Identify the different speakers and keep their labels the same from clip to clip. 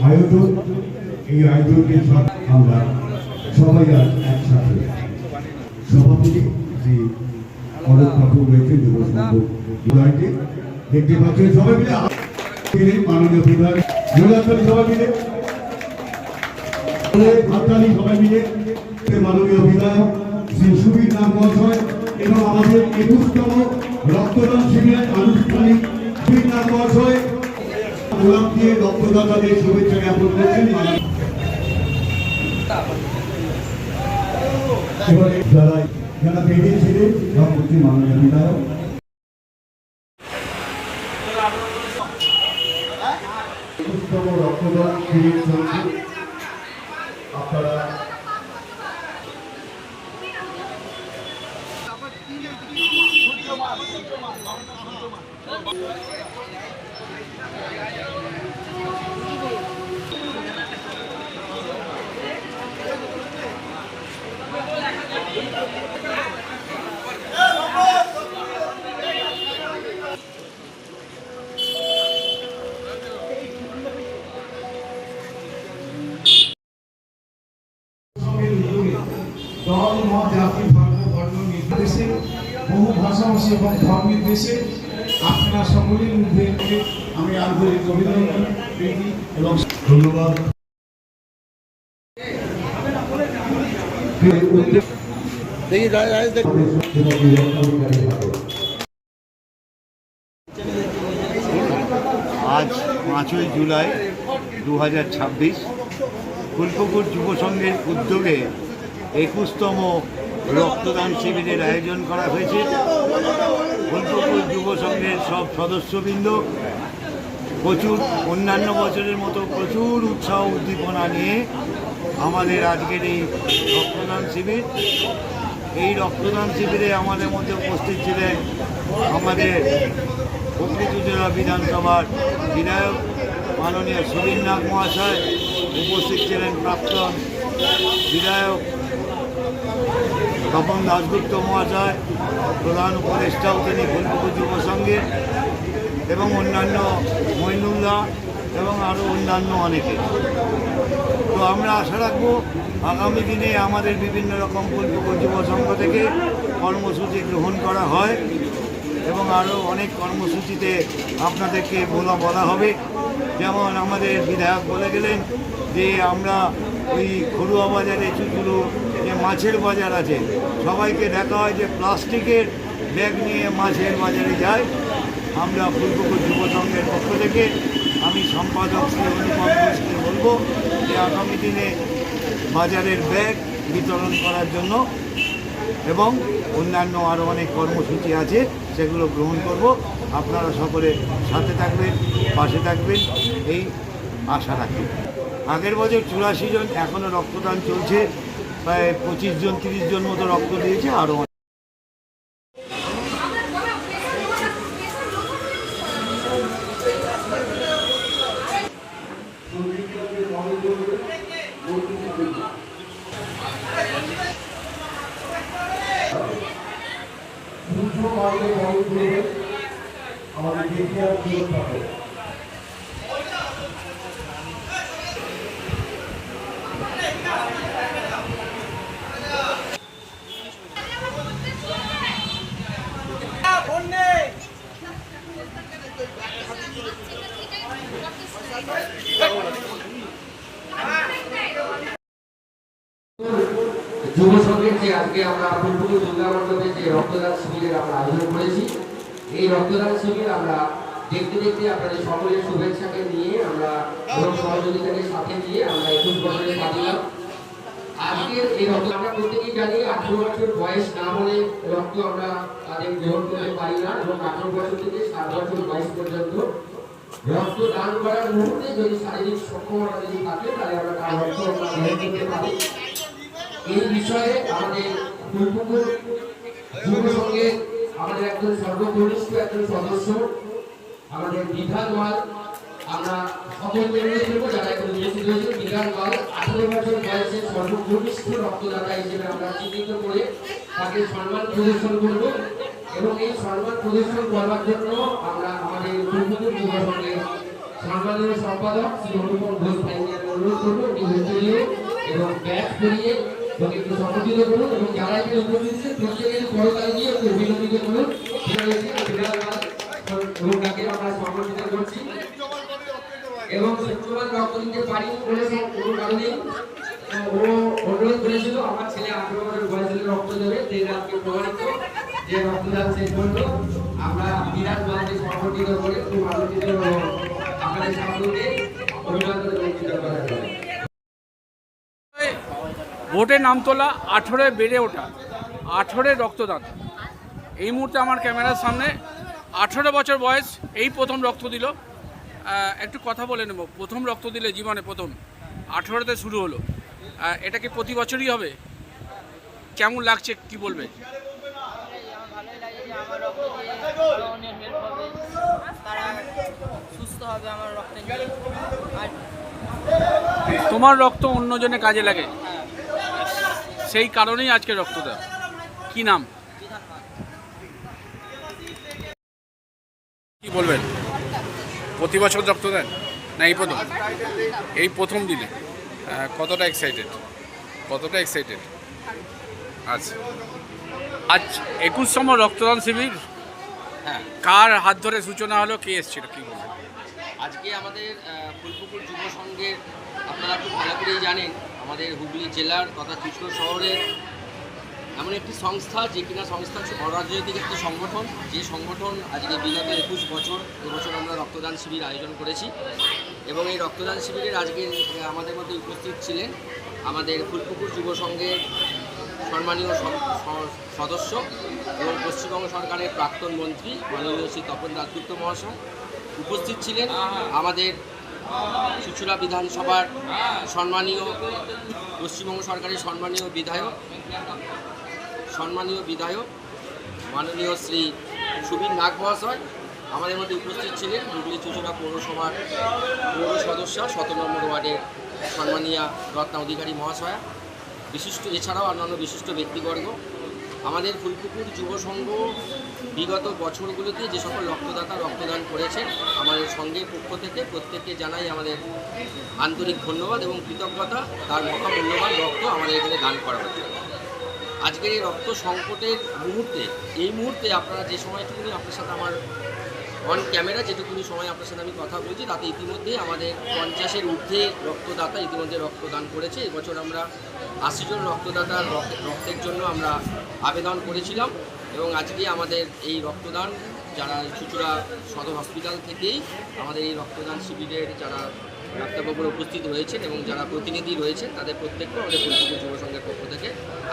Speaker 1: আয়োজন এই আয়োজনকে আমরা সবাই একসাথে সভাপতি শ্রী অরূপ ঠাকুর রয়েছে যুব সংঘ দেখতে পাচ্ছেন সবাই মিলে মাননীয় বিধায়ক সবাই মিলে হাততালি সবাই মিলে মাননীয় বিধায়ক শ্রী সুবীর নাথ মহাশয় এবং আমাদের 21তম রক্তদান শিবিরের আনুষ্ঠানিক সুবীর নাথ মহাশয় গোলাপ দিয়ে রক্তদাতাদের শুভেচ্ছা জ্ঞাপন করছেন। যারা বেরিয়েছিলেন রক্তদান মাননীয় বিধায়ক রক্তদান শিবির চলছে। আপনারা
Speaker 2: দল মত জাতি ধর্ম বর্ণ নির্বিশেষে বহু ভাষাভাষী এবং ধর্মের দেশে আপনারা সকলের মধ্যে আমি আন্তরিক অভিনন্দন প্রীতি এবং ধন্যবাদ।
Speaker 3: আজ 5ই জুলাই 2026 ফুলপুকুর যুব সংঘের উদ্যোগে 21তম রক্তদান শিবিরের আয়োজন করা হয়েছে। ফুলপুকুর যুব সংঘের সব সদস্যবৃন্দ প্রচুর অন্যান্য বছরের মতো প্রচুর উৎসাহ উদ্দীপনা নিয়ে আমাদের আজকের এই রক্তদান শিবির। এই রক্তদান শিবিরে আমাদের মধ্যে উপস্থিত ছিলেন আমাদের প্রকৃতি জেলা বিধানসভার বিধায়ক মাননীয় সুবীর নাথ মহাশয়, উপস্থিত ছিলেন প্রাক্তন বিধায়ক তপন দাশগুপ্ত মহাশয়, প্রধান উপদেষ্টাও তিনি ফুলপুকুর যুব সংঘের, এবং অন্যান্য মইনুল্লাহ এবং আরও অন্যান্য অনেকে। তো আমরা আশা রাখবো আগামী দিনে আমাদের বিভিন্ন রকম ফুলপুকুর যুব সংঘ থেকে কর্মসূচি গ্রহণ করা হয় এবং আরও অনেক কর্মসূচিতে আপনাদেরকে বলা হবে। যেমন আমাদের বিধায়ক বলে গেলেন যে আমরা ওই ঘরুয়া বাজারে চুচুড়ো যে মাছের বাজার আছে, সবাইকে দেখা হয় যে প্লাস্টিকের ব্যাগ নিয়ে মাছের বাজারে যায়। আমরা ফুলপুকুর যুব সংঘের পক্ষ থেকে আমি সম্পাদক শ্রী অনুপম ঘোষকে বলবো যে আগামী দিনে বাজারের ব্যাগ বিতরণ করার জন্য এবং অন্যান্য আরও অনেক কর্মসূচি আছে সেগুলো গ্রহণ করব। আপনারা সকলে সাথে থাকবেন, পাশে থাকবেন, এই আশা রাখি। আগের বছর 84 জন, এখনও রক্তদান চলছে, প্রায় 25 জন 30 জন মতো রক্ত দিয়েছে। আরও
Speaker 1: আমাদের দেখে আর কি হবে।
Speaker 4: যুব সংঘের যে আজকে আমরা ফুলপুকুর দুর্গা মণ্ডপে যে রক্তদান শিবিরের আমরা আয়োজন করেছি, এই রক্তদান শিবির আমরা দেখতে দেখতে আপনাদের সকলের শুভেচ্ছাকে নিয়ে আমরা এবং সহযোগিতাকে সাথে নিয়ে আমরা 21 বছরে পা দিলাম। আজকের এই রক্ত আমরা প্রত্যেকেই জানি 18 বছর বয়স না হলে রক্ত আমরা তাদের গ্রহণ করতে পারি না, এবং 18 বছর থেকে 7 বছর বয়স পর্যন্ত রক্ত দান করার মুহূর্তে যদি শারীরিক সক্ষমতা যদি থাকে তাহলে আমরা তার রক্ত গ্রহণ করতে পারি। এই বিষয়ে আমাদের ফুলপুকুর যুব সংঘে আমাদের একজন সর্বকনিষ্ঠ একজন সদস্য আমাদের বিধান মাল, আমরা সকল মেনে নেব যারা এখন উপস্থিত হয়েছে। বিধান মাল 18 বছর বয়সের সর্বকনিষ্ঠ রক্তদাতা হিসেবে আমরা চিহ্নিত করে তাকে সম্মান প্রদর্শন করব এবং এই সম্মান প্রদর্শন করার জন্য আমরা আমাদের ফুলপুকুর যুব সংঘের সম্মানীয় সম্পাদক শ্রী অনুপম ঘোষ ভাইকে অনুরোধ করবো উনি এবং ব্যাট করিয়ে তাকে একটু সংগঠিত করুন এবং যারা এখানে উপস্থিত প্রত্যেকের করতালি দিয়ে একটু অভিনন্দিত করুন। এবং তাকে আমরা সংগঠিত করছি এবং শুক্রবার রক্ত দিতে পারি বলে কোনো কারণে ও অনুরোধ করেছিল আমার ছেলে 18 বছর বয়সে রক্ত দেবে, সেই রাতকে প্রমাণিত যে রক্তদান শেষ করল। আমরা বিরাট মালকে সংগঠিত করে খুব আলোচিত আপনাদের সামনে অভিনন্দন রঞ্জিত করা হয়।
Speaker 5: ভোটে নাম তোলা, 18 বেড়ে ওঠা, 18 রক্তদান। এই মুহূর্তে আমার ক্যামেরার সামনে 18 বছর বয়স, এই প্রথম রক্ত দিল। একটু কথা বলে নেব, প্রথম রক্ত দিলে জীবনে প্রথম 18তে শুরু হলো, এটা কি প্রতি বছরই হবে? কেমন লাগছে কি বলবে?
Speaker 6: আমার ভালোই লাগে যে আমার রক্ত দিয়ে আরো অন্যের হেল্প হবে, তারা সুস্থ হবে আমার রক্ত নিয়ে। আর
Speaker 5: তোমার রক্ত অন্যজনের কাজে লাগে, সেই কারণেই আজকে রক্ত দেয়। কি নাম? কি বলবেন? প্রতি বছর রক্ত দেন না এই প্রথম? এই প্রথম দিলে কতটা এক্সাইটেড? আচ্ছা, আজ 21তম রক্তদান শিবির, কার হাত ধরে সূচনা হলো, কে এসেছিল, কি বলবেন?
Speaker 4: আজকে আমাদের ফুলপুকুর যুব সংঘের, আপনারা খুব ভালো করেই জানেন, আমাদের হুগলি জেলার তথা কৃষ্ণ শহরের এমন একটি সংস্থা, যে কিনা সংস্থা অরাজনৈতিক একটি সংগঠন, যে সংগঠন আজকে বিগত 21 বছর এবছর আমরা রক্তদান শিবির আয়োজন করেছি। এবং এই রক্তদান শিবিরের আজকে আমাদের মধ্যে উপস্থিত ছিলেন আমাদের ফুলপুকুর যুব সংঘের সম্মানীয় সদস্য এবং পশ্চিমবঙ্গ সরকারের প্রাক্তন মন্ত্রী মাননীয় শ্রী তপন দাশগুপ্ত মহাশয়। উপস্থিত ছিলেন আমাদের চুঁচুড়া বিধানসভার সম্মানীয় পশ্চিমবঙ্গ সরকারের সম্মানীয় বিধায়ক মাননীয় শ্রী সুবীর নাগ মহাশয়। আমাদের মধ্যে উপস্থিত ছিলেন হুগলি চুঁচুড়া পৌরসভার পৌর সদস্য 17 নম্বর ওয়ার্ডের সম্মানীয়া রত্না অধিকারী মহাশয়া, এছাড়াও অন্যান্য বিশিষ্ট ব্যক্তিবর্গ। আমাদের ফুলপুকুর যুব সংঘ বিগত বছরগুলোতে যে সকল রক্তদাতা রক্তদান করেছেন, আমাদের সংঘের পক্ষ থেকে প্রত্যেককে জানাই আমাদের আন্তরিক ধন্যবাদ এবং কৃতজ্ঞতা, তার মহামূল্যবান রক্ত আমাদের এখানে দান করার জন্য। আজকের এই রক্ত সংকটের এই মুহূর্তে আপনারা যে সময়টুকুনি আপনার সাথে আমার অন ক্যামেরা যেটুকুনি সময় আপনার সাথে আমি কথা বলছি, তাতে ইতিমধ্যে আমাদের 50-এর ঊর্ধ্বে রক্তদাতা ইতিমধ্যে রক্তদান করেছে। এবছর আমরা 80 জন রক্তদাতার রক্তের জন্য আমরা আবেদন করেছিলাম এবং আজকে আমাদের এই রক্তদান, যারা চুঁচুড়া সদর হসপিটাল থেকেই আমাদের এই রক্তদান শিবিরের যারা ডাক্তারবাবুরা উপস্থিত হয়েছেন এবং যারা প্রতিনিধি রয়েছেন, তাদের প্রত্যেককে আমাদের ফুলপুকুর যুব সংঘের পক্ষ থেকে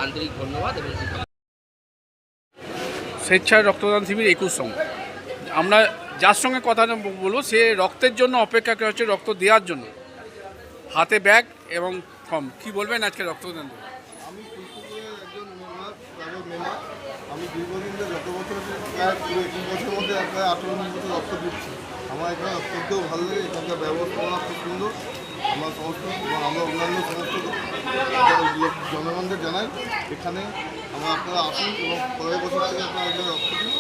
Speaker 4: আন্তরিক ধন্যবাদ এবং
Speaker 5: স্বেচ্ছায় রক্তদান শিবির 21তম। আমরা যার সঙ্গে কথা বলবো, সে রক্তের জন্য অপেক্ষা করে হচ্ছে, রক্ত দেওয়ার জন্য, হাতে ব্যাগ এবং ফর্ম। কি বলবেন আজকে রক্তদান?
Speaker 7: আমি ফুলপুকুরের একজন মেম্বার। আমি দীর্ঘদিন ধরে গত বছর প্রায় 21 বছরের মধ্যে প্রায় 18 বছর রক্ত দিচ্ছি। আমার এখানে রক্ত দিতেও ভালো লাগে, এখানকার ব্যবস্থাপনা খুব সুন্দর। আমার সমস্ত আমরা অন্যান্য সমস্ত জনগণদের জানাই এখানে আপনারা আসুন এবং পরের বছর থেকে আপনারা এখানে রক্ত দিন।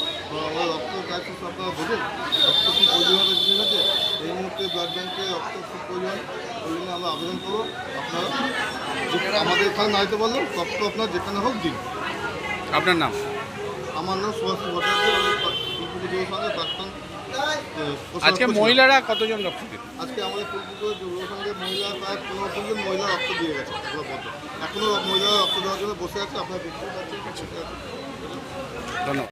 Speaker 7: আমরা রক্ত প্রায় খুব আপনারা বোঝেন রক্ত খুব প্রয়োজনীয়তা জিনিস আছে। এই মুহূর্তে ব্লাড ব্যাঙ্কে রক্ত খুব প্রয়োজন, ওই জন্য আমরা আবেদন করবো আপনারা আমাদের এখানে না দিতে পারলেও রক্ত আপনার যেখানে হোক দিন।
Speaker 5: আপনার নাম?
Speaker 7: আমার নাম সুভাষ ভট্টাচার্য, আমি ফুলপুকুর যুব সংঘের প্রাক্তন।
Speaker 5: আজকে মহিলারা কতজন রক্ত দিন?
Speaker 7: আজকে আমাদের ফুলপুকুর যুব সংঘের মহিলা প্রায় 15 জন মহিলা রক্ত দিয়ে গেছে। এখনও মহিলারা রক্ত দেওয়ার জন্য বসে আছে, আপনারা দেখতে পাচ্ছেন।
Speaker 5: ধন্যবাদ।